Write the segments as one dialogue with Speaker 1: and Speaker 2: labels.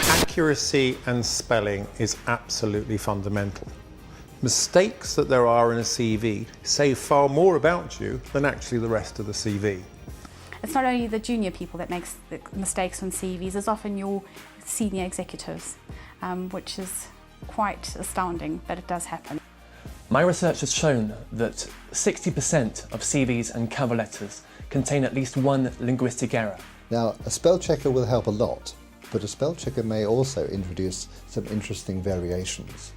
Speaker 1: Accuracy and spelling is absolutely fundamental. Mistakes that there are in a CV say far more about you than actually the rest of the CV.
Speaker 2: It's not only the junior people that makes the mistakes on CVs, there's often your senior executives, which is quite astounding, but it does happen.
Speaker 3: My research has shown that 60% of CVs and cover letters contain at least one linguistic error.
Speaker 4: Now, a spell checker will help a lot, but a spell checker may also introduce some interesting variations.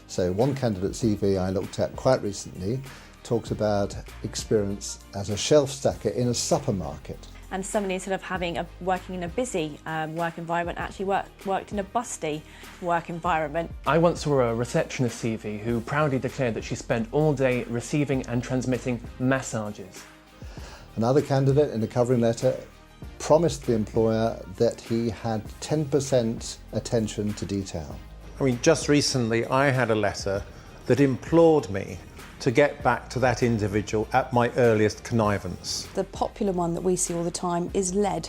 Speaker 4: So one candidate CV I looked at quite recently talks about experience as a shelf stacker in a supermarket.
Speaker 5: And somebody, instead of working in a busy work environment, actually worked in a busty work environment.
Speaker 3: I once saw a receptionist CV who proudly declared that she spent all day receiving and transmitting massages.
Speaker 4: Another candidate in a covering letter promised the employer that he had 10% attention to detail.
Speaker 1: I mean, just recently I had a letter that implored me to get back to that individual at my earliest connivance.
Speaker 6: The popular one that we see all the time is LED,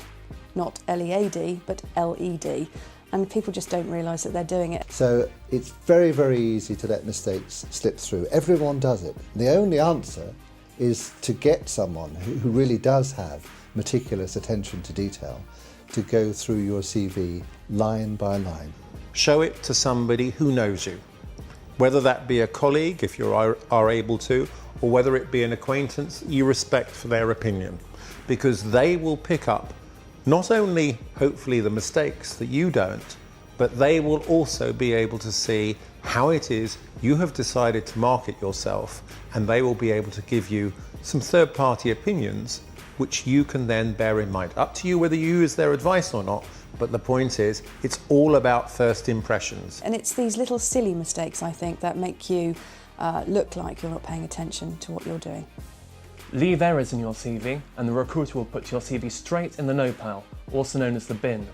Speaker 6: not LEAD, but LED, and people just don't realise that they're doing it.
Speaker 4: So it's very, very easy to let mistakes slip through. Everyone does it. The only answer is to get someone who really does have meticulous attention to detail to go through your CV line by line.
Speaker 1: Show it to somebody who knows you, whether that be a colleague, if you are able to, or whether it be an acquaintance you respect for their opinion, because they will pick up not only, hopefully, the mistakes that you don't, but they will also be able to see how it is you have decided to market yourself, and they will be able to give you some third-party opinions which you can then bear in mind. Up to you whether you use their advice or not, but the point is, it's all about first impressions.
Speaker 6: And it's these little silly mistakes, I think, that make you look like you're not paying attention to what you're doing.
Speaker 3: Leave errors in your CV and the recruiter will put your CV straight in the no pile, also known as the bin.